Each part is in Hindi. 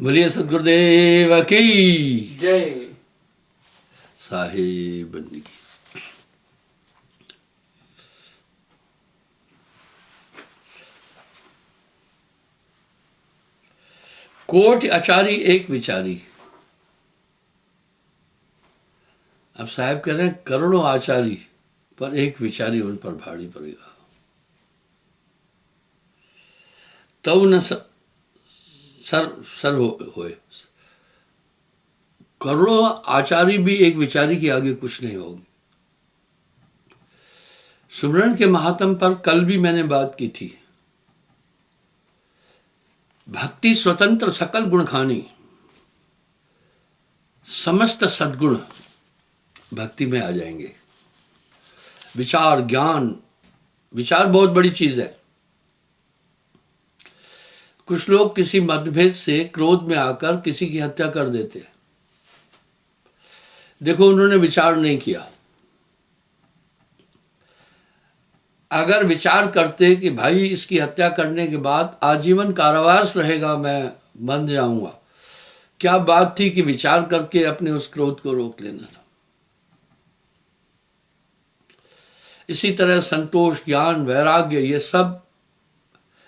बोलिए सदगुरुदेव की जय। साहिब बंदगी। कोटि आचारी एक विचारी। अब साहब कह रहे हैं करोड़ों आचारी पर एक विचारी उन पर भारी पड़ेगा। तब न सर्व होए। करोड़ों आचारी भी एक विचारी के आगे कुछ नहीं होगी। सुमरन के महात्म पर कल भी मैंने बात की थी। भक्ति स्वतंत्र सकल गुण खानी, समस्त सद्गुण भक्ति में आ जाएंगे। विचार ज्ञान, विचार बहुत बड़ी चीज है। कुछ लोग किसी मतभेद से क्रोध में आकर किसी की हत्या कर देते हैं। देखो, उन्होंने विचार नहीं किया। अगर विचार करते कि भाई इसकी हत्या करने के बाद आजीवन कारावास रहेगा, मैं बंद जाऊंगा, क्या बात थी कि विचार करके अपने उस क्रोध को रोक लेना था। इसी तरह संतोष, ज्ञान, वैराग्य, ये सब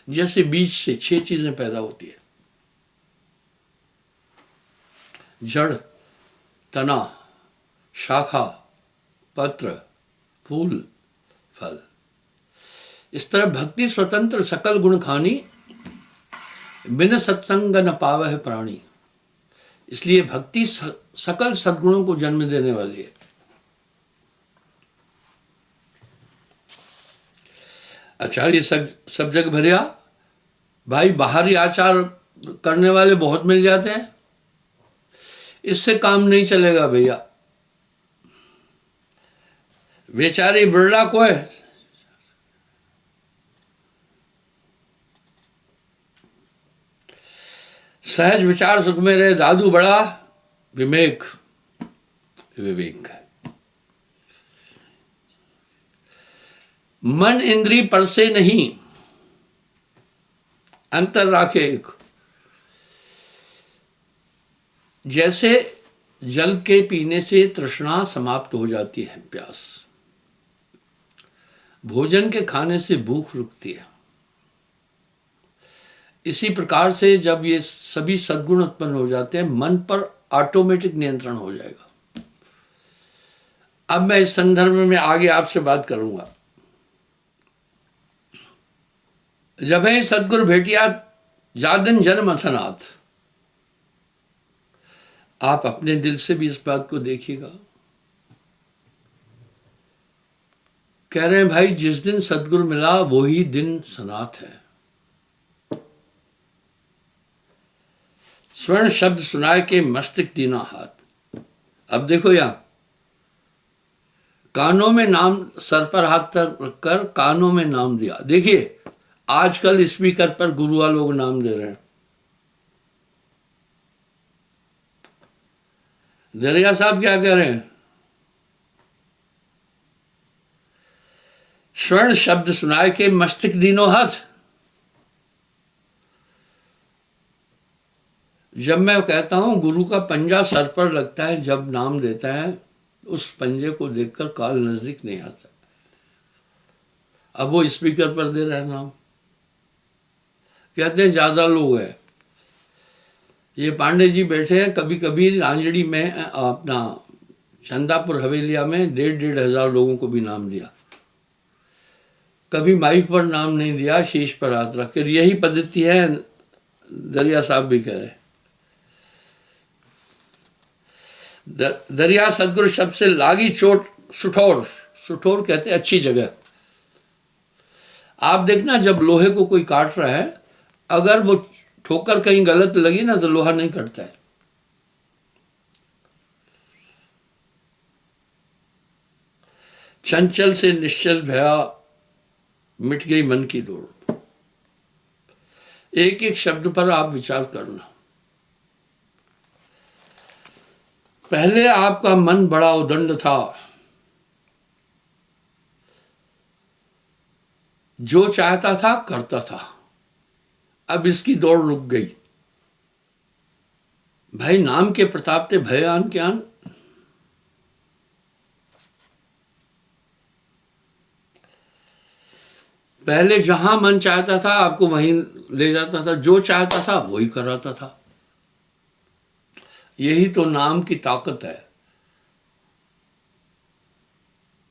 जैसे बीज से 6 चीजें पैदा होती है। जड़, तना, शाखा, पत्र, फूल, फल। इस तरह भक्ति स्वतंत्र सकल गुण खानी, बिन सत्संग न पावह प्राणी। इसलिए भक्ति सकल सद्गुणों को जन्म देने वाली है। आचार्य सब जग भरिया। भाई बाहरी आचार करने वाले बहुत मिल जाते हैं, इससे काम नहीं चलेगा भैया। बेचारी बिरला को है, सहज विचार सुख में रहे दादू बड़ा विवेक विवेक है। मन इंद्री पर से नहीं, अंतर राखे एक। जैसे जल के पीने से तृष्णा समाप्त हो जाती है, प्यास, भोजन के खाने से भूख रुकती है, इसी प्रकार से जब ये सभी सद्गुण उत्पन्न हो जाते हैं, मन पर ऑटोमेटिक नियंत्रण हो जाएगा। अब मैं इस संदर्भ में आगे आपसे बात करूंगा। जब है सद्गुरु भेटिया जादन जन्म अथनाथ। आप अपने दिल से भी इस बात को देखिएगा। कह रहे हैं भाई जिस दिन सद्गुरु मिला वही दिन सनाथ है। स्वर्ण शब्द सुनाए के मस्तिष्क दीना हाथ। अब देखो यहां कानों में नाम, सर पर हाथ रखकर कानों में नाम दिया। देखिए आजकल स्पीकर पर गुरुआ लोग नाम दे रहे हैं। दरिया साहब क्या कह रहे हैं? स्वर्ण शब्द सुनाए के मस्तिष्क दीनो हाथ। जब मैं कहता हूं गुरु का पंजा सर पर लगता है, जब नाम देता है, उस पंजे को देखकर काल नजदीक नहीं आता। अब वो स्पीकर पर दे रहा है नाम, कहते हैं ज्यादा लोग हैं। ये पांडे जी बैठे हैं, कभी कभी रांजड़ी में अपना चंदापुर हवेलिया में 1,500 हजार लोगों को भी नाम दिया। कभी माइक पर नाम नहीं दिया, शीश पर हाथ रखकर। यही पद्धति है, दरिया साहब भी कह रहे हैं। दरिया सदगुरु शब्द से लागी चोट सुठौर। सुठौर कहते हैं अच्छी जगह। आप देखना जब लोहे को कोई काट रहा है, अगर वो ठोकर कहीं गलत लगी ना तो लोहा नहीं कटता है। चंचल से निश्चल भया, मिट गई मन की दौड़। एक एक शब्द पर आप विचार करना। पहले आपका मन बड़ा उदंड था, जो चाहता था करता था। अब इसकी दौड़ रुक गई। भाई नाम के प्रताप ते भय आन के आन। पहले जहां मन चाहता था आपको वहीं ले जाता था, जो चाहता था वही कराता था। यही तो नाम की ताकत है।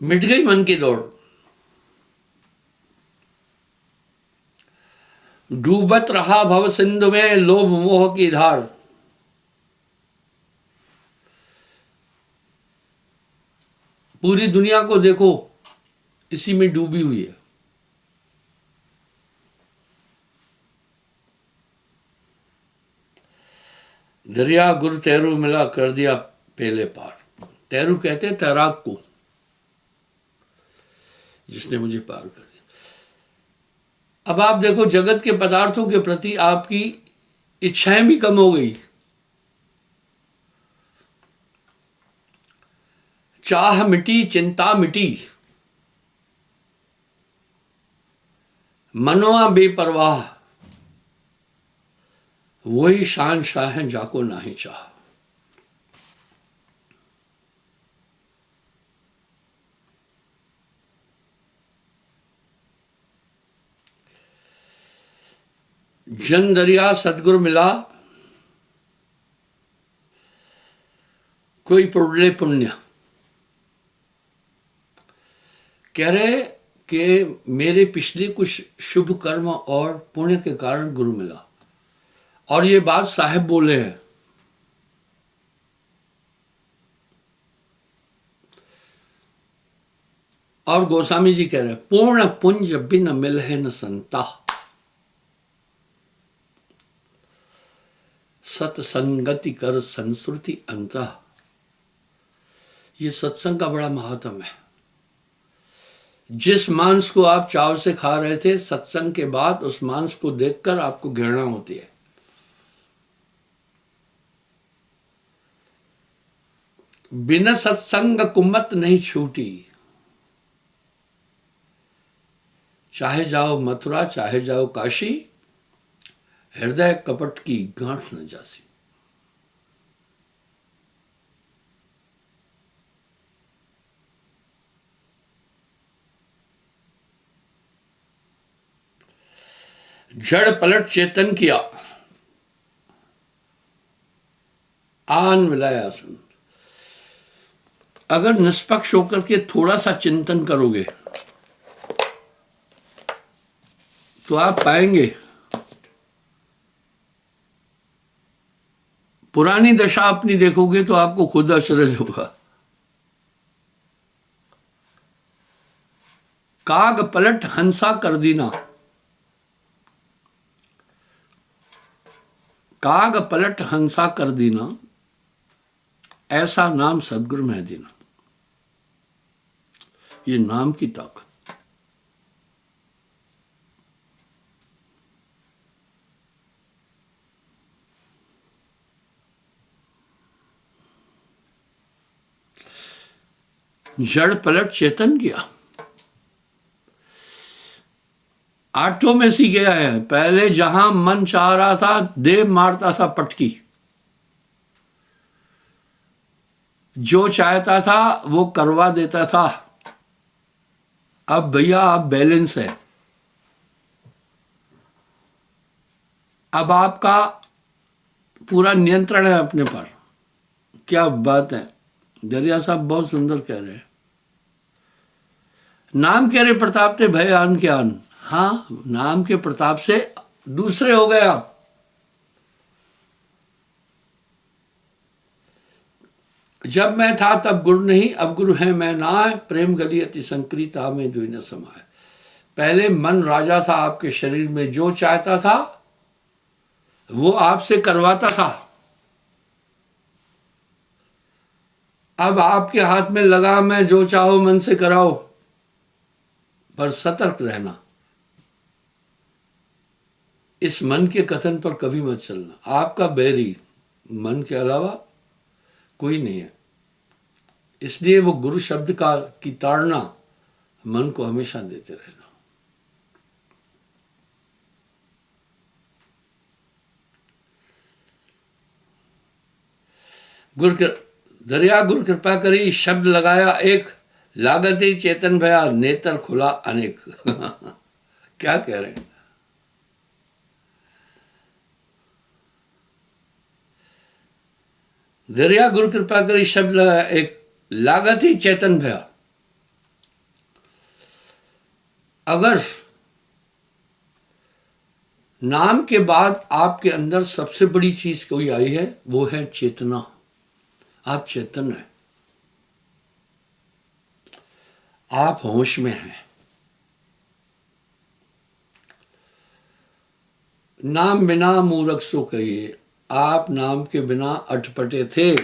मिट गई मन की दौड़, डूबत रहा भव सिंधु में लोभ मोह की धार। पूरी दुनिया को देखो इसी में डूबी हुई है। दरिया गुरु तैरू मिला कर दिया पेले पार। तैरू कहते हैं तैराक को, जिसने मुझे पार कर दिया। अब आप देखो जगत के पदार्थों के प्रति आपकी इच्छाएं भी कम हो गई। चाह मिटी, चिंता मिटी, मनवा बेपरवाह, वही शान शाह है जाको नाही चाह। जन दरिया सतगुरु मिला, कोई पुण्य पुण्य। कह रहे कि मेरे पिछले कुछ शुभ कर्म और पुण्य के कारण गुरु मिला। और ये बात साहब बोले हैं। और गोस्वामी जी कह रहे हैं पूर्ण पुंज बिन मिलहे न संता, सत्संगति कर संस्कृति अंता। ये सत्संग का बड़ा महात्म है। जिस मांस को आप चाव से खा रहे थे, सत्संग के बाद उस मांस को देखकर आपको घृणा होती है। बिना सत्संग कुमत नहीं छूटी, चाहे जाओ मथुरा चाहे जाओ काशी, हृदय कपट की गांठ न जासी। जड़ पलट चेतन किया, आन मिलाया सुन। अगर निष्पक्ष होकर के थोड़ा सा चिंतन करोगे तो आप पाएंगे पुरानी दशा अपनी देखोगे तो आपको खुद आश्चर्य होगा। काग पलट हंसा कर दीना, काग पलट हंसा कर दीना, ऐसा नाम सदगुरु में देना। ये नाम की ताकत। जड़ पलट चेतन किया, आठों में सी गया है। पहले जहां मन चाह रहा था देव मारता था पटकी, जो चाहता था वो करवा देता था। अब भैया आप बैलेंस है। अब आपका पूरा नियंत्रण है अपने पर। क्या बात है, दरिया साहब बहुत सुंदर कह रहे हैं। नाम कह रहे प्रताप ते भय आन के आन। हाँ, नाम के प्रताप से दूसरे हो गए आप। जब मैं था तब गुरु नहीं, अब गुरु है मैं नाय, प्रेम गली अति संकृता में दुई न समाए। पहले मन राजा था आपके शरीर में, जो चाहता था वो आपसे करवाता था। अब आपके हाथ में लगा मैं जो चाहो मन से कराओ, पर सतर्क रहना। इस मन के कथन पर कभी मत चलना। आपका बैरी मन के अलावा कोई नहीं है। इसलिए वो गुरु शब्द का की ताड़ना मन को हमेशा देते रहना। गुर दरिया गुर कृपा करी शब्द लगाया एक, लागत ही चेतन भया नेत्र खुला अनेक। क्या कह रहे हैं? दरिया गुरु कृपा करी शब्द लगाया एक, लागत ही चेतन भया। अगर नाम के बाद आपके अंदर सबसे बड़ी चीज कोई आई है, वो है चेतना। आप चेतन हैं, आप होश में हैं। नाम बिना मूर्ख सो कहिए, आप नाम के बिना अटपटे थे।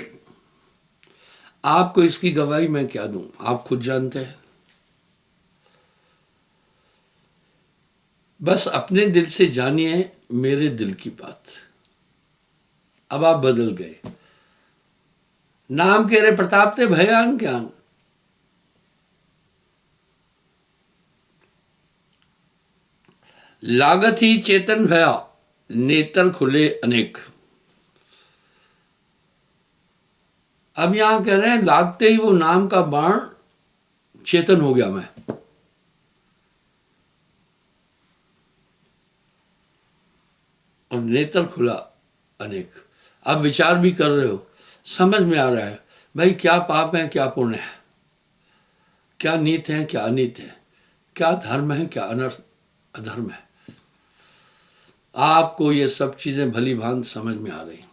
आपको इसकी गवाही मैं क्या दूं, आप खुद जानते हैं। बस अपने दिल से जानिए मेरे दिल की बात। अब आप बदल गए। नाम के रे प्रताप ते भयान ज्ञान। लागत ही चेतन भया नेत्र खुले अनेक। अब यहां कह रहे हैं लागते ही वो नाम का बाण चेतन हो गया मैं, और नेत्र खुला अनेक। अब विचार भी कर रहे हो, समझ में आ रहा है भाई क्या पाप है क्या पुण्य है, क्या नीत है क्या अनीत है, क्या धर्म है क्या अनर्थ अधर्म है। आपको ये सब चीजें भली भांति समझ में आ रही।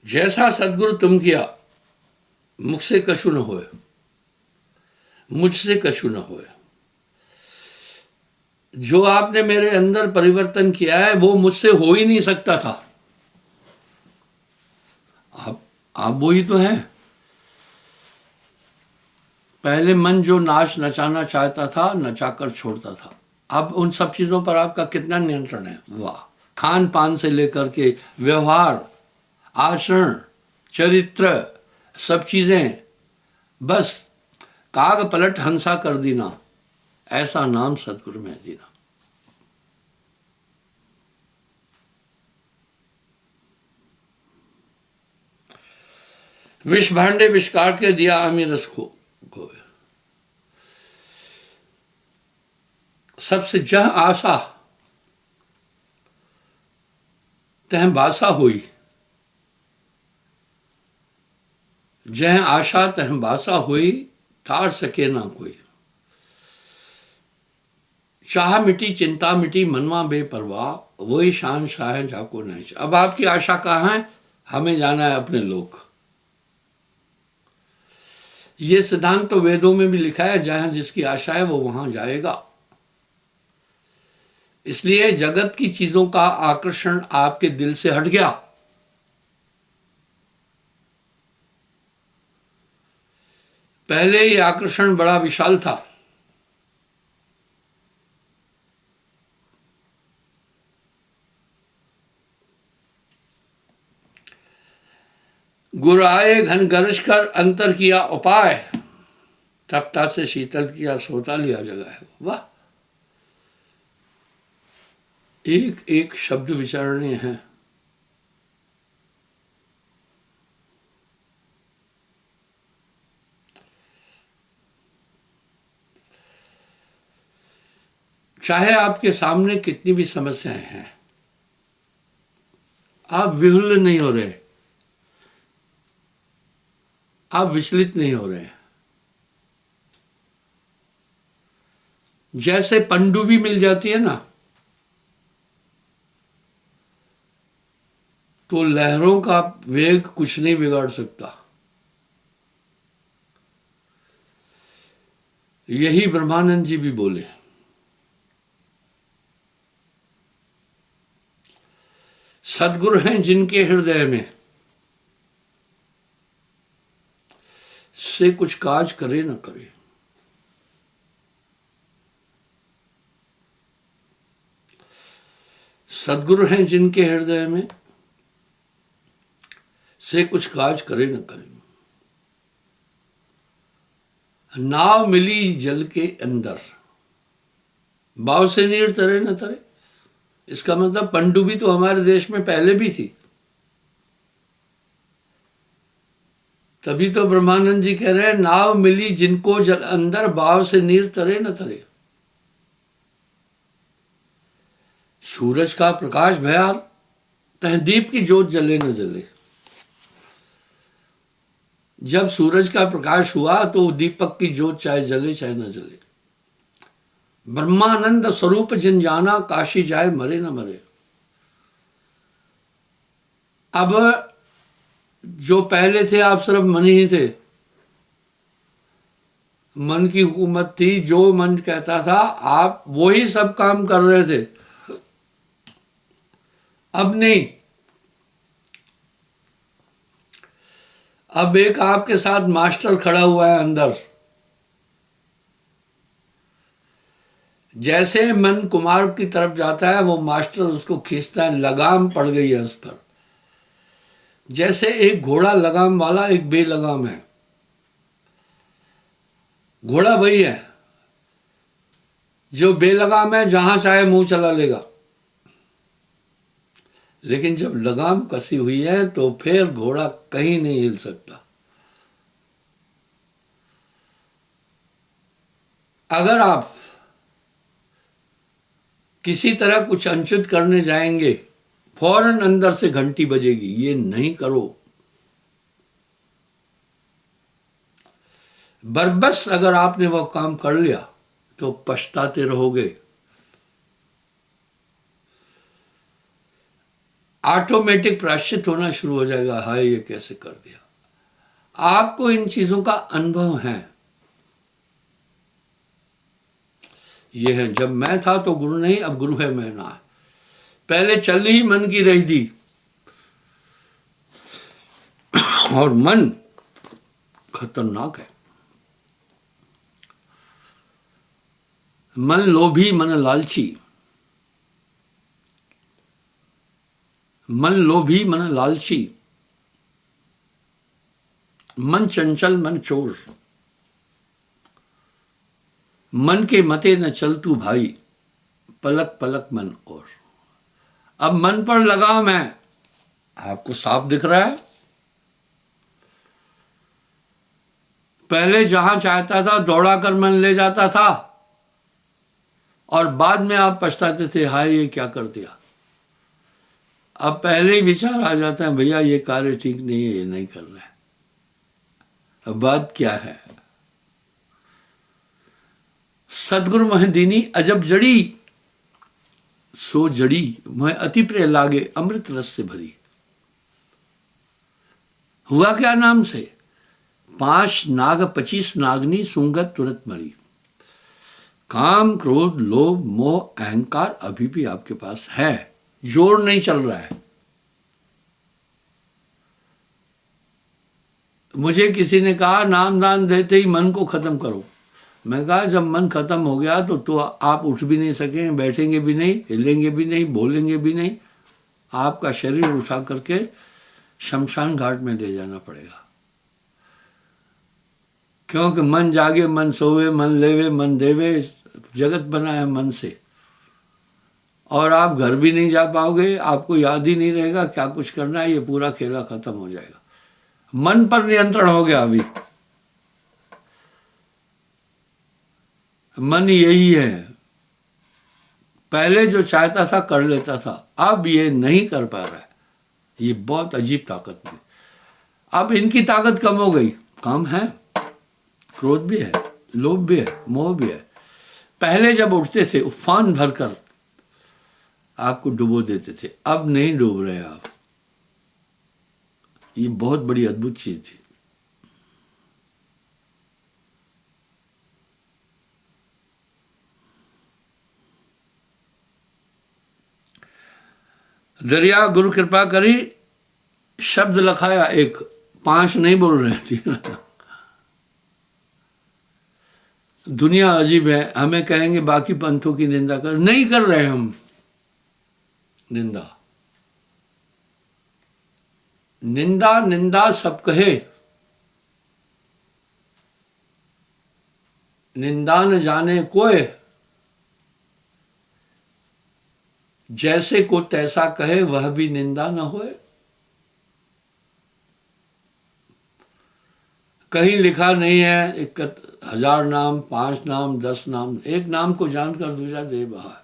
जैसा सदगुरु तुम किया मुझसे कछु न होए, मुझसे कछु न होए। जो आपने मेरे अंदर परिवर्तन किया है वो मुझसे हो ही नहीं सकता था। आप वो ही तो हैं। पहले मन जो नाच नचाना चाहता था नचाकर छोड़ता था। अब उन सब चीजों पर आपका कितना नियंत्रण है। वाह! खान पान से लेकर के व्यवहार, आचरण, चरित्र, सब चीजें बस काग पलट हंसा कर दीना, ऐसा नाम सदगुरु में दीना। विष भांडे विष काट के दिया अमीर रस को। सबसे जह आशा तह बासा हुई, जह आशा तह बासा हुई, टार सके ना कोई। चाह मिटी चिंता मिटी मनवा बेपरवाह, वही शान शाह जाको नहीं। अब आपकी आशा कहाँ है? हमें जाना है अपने लोक। ये सिद्धांत तो वेदों में भी लिखा है, जहां जिसकी आशा है वो वहां जाएगा। इसलिए जगत की चीजों का आकर्षण आपके दिल से हट गया। पहले ये आकर्षण बड़ा विशाल था। गुर आए घन गरज कर अंतर किया उपाय, तपता से शीतल किया सोता लिया जगह। वाह! एक एक शब्द विचारणीय है। चाहे आपके सामने कितनी भी समस्याएं हैं, आप विहुल नहीं हो रहे, आप विचलित नहीं हो रहे। जैसे पनडुब्बी मिल जाती है ना, तो लहरों का वेग कुछ नहीं बिगाड़ सकता। यही ब्रह्मानंद जी भी बोले। सदगुरु हैं जिनके हृदय में से कुछ काज करे न करे। सदगुरु हैं जिनके हृदय में से कुछ काज करे न करे। नाव मिली जल के अंदर, भाव से नीर तरे न तरे। इसका मतलब पनडुब्बी तो हमारे देश में पहले भी थी। तभी तो ब्रह्मानंद जी कह रहे हैं नाव मिली जिनको जल अंदर, भाव से नीर तरे न तरे। सूरज का प्रकाश भया, तहदीप की जोत जले न जले। जब सूरज का प्रकाश हुआ तो दीपक की जोत चाहे जले चाहे न जले। ब्रह्मानंद स्वरूप जिन जाना, काशी जाए मरे न मरे। अब जो पहले थे आप सिर्फ मन ही थे, मन की हुकूमत थी, जो मन कहता था आप वही सब काम कर रहे थे। अब नहीं, अब एक आपके साथ मास्टर खड़ा हुआ है अंदर। जैसे मन कुमार की तरफ जाता है वो मास्टर उसको खींचता है, लगाम पड़ गई है उस पर। जैसे एक घोड़ा लगाम वाला, एक बेलगाम है। घोड़ा वही है जो बेलगाम है, जहां चाहे मुंह चला लेगा। लेकिन जब लगाम कसी हुई है तो फिर घोड़ा कहीं नहीं हिल सकता। अगर आप किसी तरह कुछ अंचित करने जाएंगे, फौरन अंदर से घंटी बजेगी, ये नहीं करो। बरबस अगर आपने वो काम कर लिया तो पछताते रहोगे। ऑटोमेटिक प्रायश्चित होना शुरू हो जाएगा, हाय ये कैसे कर दिया। आपको इन चीजों का अनुभव है। ये है, जब मैं था तो गुरु नहीं, अब गुरु है मैं ना। पहले चल ही मन की रही थी, और मन खतरनाक है। मन लोभी, मन लालची। मन लोभी, मन लालची। मन चंचल, मन चोर। मन के मते न चल तू भाई, पलक पलक मन और। अब मन पर लगाम है, आपको साफ दिख रहा है। पहले जहां चाहता था दौड़ा कर मन ले जाता था, और बाद में आप पछताते थे, हाय ये क्या कर दिया। अब पहले ही विचार आ जाता है, भैया ये कार्य ठीक नहीं है, ये नहीं कर रहे। अब बात क्या है। सदगुरु महदीनी अजब जड़ी, सो जड़ी मैं अति प्रिय लागे, अमृत रस से भरी। हुआ क्या नाम से, 5 नाग 25 नागनी सूंगत तुरंत मरी। काम, क्रोध, लोभ, मोह, अहंकार अभी भी आपके पास है, जोर नहीं चल रहा है। मुझे किसी ने कहा नाम दान देते ही मन को खत्म करो। मैं कहा जब मन खत्म हो गया तो आप उठ भी नहीं सकेंगे, बैठेंगे भी नहीं, हिलेंगे भी नहीं, बोलेंगे भी नहीं। आपका शरीर उठा करके शमशान घाट में ले जाना पड़ेगा। क्योंकि मन जागे मन सोवे, मन लेवे मन देवे, जगत बना है मन से। और आप घर भी नहीं जा पाओगे, आपको याद ही नहीं रहेगा क्या कुछ करना है, ये पूरा खेला खत्म हो जाएगा। मन पर नियंत्रण हो गया अभी। मन यही है, पहले जो चाहता था कर लेता था, अब ये नहीं कर पा रहा है। ये बहुत अजीब ताकत है। अब इनकी ताकत कम हो गई। काम है, क्रोध भी है, लोभ भी है, मोह भी है। पहले जब उठते थे उफान भरकर आपको डुबो देते थे, अब नहीं डूब रहे आप। ये बहुत बड़ी अद्भुत चीज थी। दरिया गुरु कृपा करी, शब्द लखाया एक, 5 नहीं बोल रहे थे। दुनिया अजीब है। हमें कहेंगे बाकी पंथों की निंदा कर, नहीं कर रहे हम निंदा। निंदा निंदा सब कहे, निंदा न जाने कोय, जैसे को तैसा कहे वह भी निंदा न होए। कहीं लिखा नहीं है 1000 नाम, 5 नाम, 10 नाम, एक नाम को जानकर दूसरा दे बहा।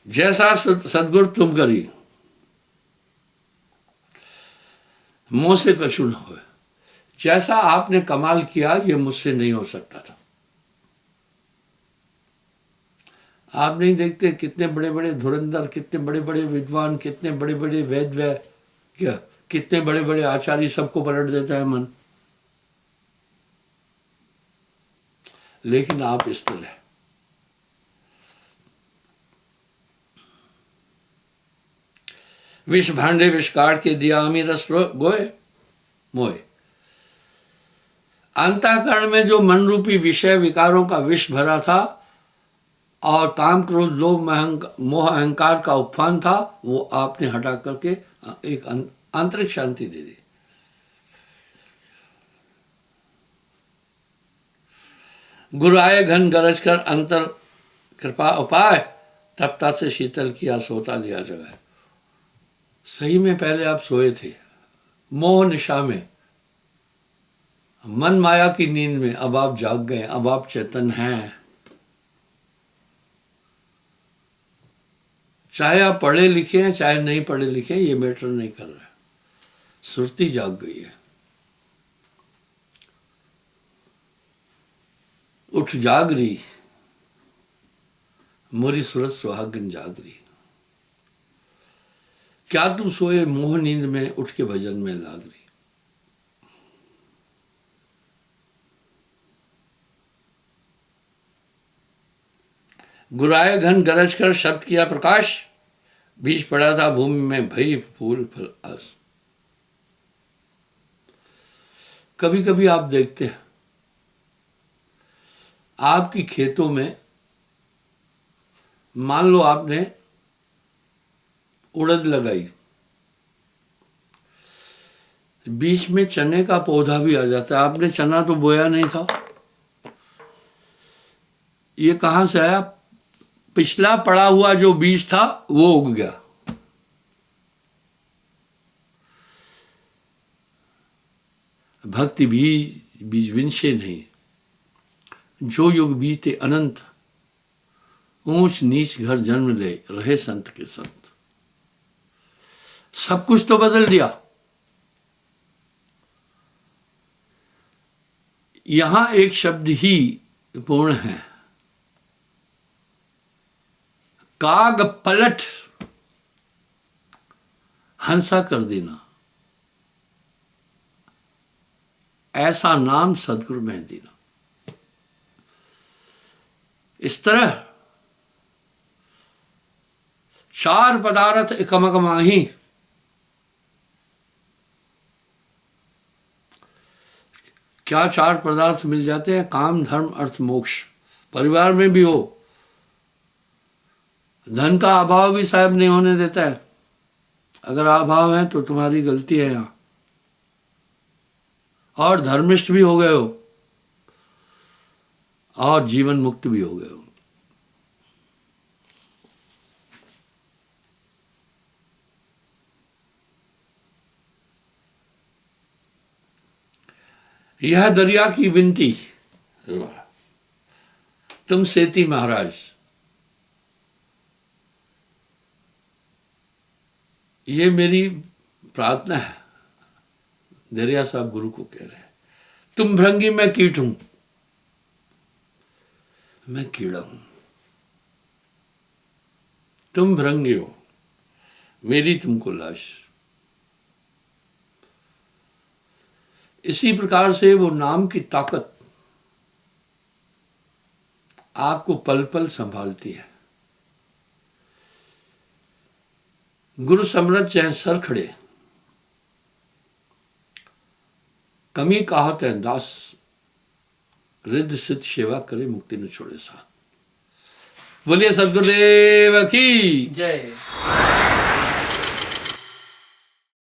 जैसा सदगुरु तुम करी, मुंह से कछु न हो। जैसा आपने कमाल किया ये मुझसे नहीं हो सकता था। आप नहीं देखते कितने बड़े बड़े धुरंधर, कितने बड़े बड़े विद्वान, कितने बड़े बड़े वैद्य, क्या कितने बड़े बड़े आचार्य, सबको पलट देता है मन। लेकिन आप इस तरह विष भांडे विष काट के दिया अमी रस गोए मोए। अंतःकरण में जो मन रूपी विषय विकारों का विष भरा था और काम क्रोध लोभ मोह अहंकार का उपफान था, वो आपने हटा करके एक आंतरिक शांति दे दी। गुरु आए घन गरज कर अंतर कृपा उपाय, तपता से शीतल किया सोता लिया जगह। सही में पहले आप सोए थे मोह निशा में, मन माया की नींद में, अब आप जाग गए, अब आप चेतन हैं। चाहे आप पढ़े लिखे हैं चाहे नहीं पढ़े लिखे, ये मैटर नहीं कर रहा है, सुरती जाग गई है। उठ जाग रही मोरी सूरत सुहागन जाग रही। क्या तू सोए मोह नींद में, उठ के भजन में लाग रही। गुराए घन गरज कर शब्द किया प्रकाश, बीज पड़ा था भूमि में भई फूल फल आस। कभी कभी आप देखते हैं आपकी खेतों में, मान लो आपने उड़द लगाई, बीच में चने का पौधा भी आ जाता है। आपने चना तो बोया नहीं था, ये कहां से आया? पिछला पड़ा हुआ जो बीज था वो उग गया। भक्ति बीज बीज विंशे नहीं, जो युग बीते अनंत, ऊंच नीच घर जन्म ले रहे संत के संत। सब कुछ तो बदल दिया। यहां एक शब्द ही पूर्ण है, काग पलट हंसा कर देना, ऐसा नाम सदगुरु में देना। इस तरह 4 पदार्थ एकमक माही, क्या 4 पदार्थ मिल जाते हैं? काम धर्म अर्थ मोक्ष। परिवार में भी हो, धन का अभाव भी साहब नहीं होने देता है। अगर अभाव है तो तुम्हारी गलती है यहां। और धर्मिष्ठ भी हो गए हो और जीवन मुक्त भी हो गए हो। यह दरिया की विनती, तुम सेती महाराज, ये मेरी प्रार्थना है। दरिया साहब गुरु को कह रहे हैं, तुम भृंगी मैं कीट हूं, मैं कीड़ा हूं। तुम भृंगी हो, मेरी तुमको लाश। इसी प्रकार से वो नाम की ताकत आपको पल पल संभालती है। गुरु समरथ चाहे सर खड़े, कमी कहावत है दास, रिद्ध सिद्ध सेवा करे मुक्ति न छोड़े साथ। बोलिए सदगुरुदेव की जय।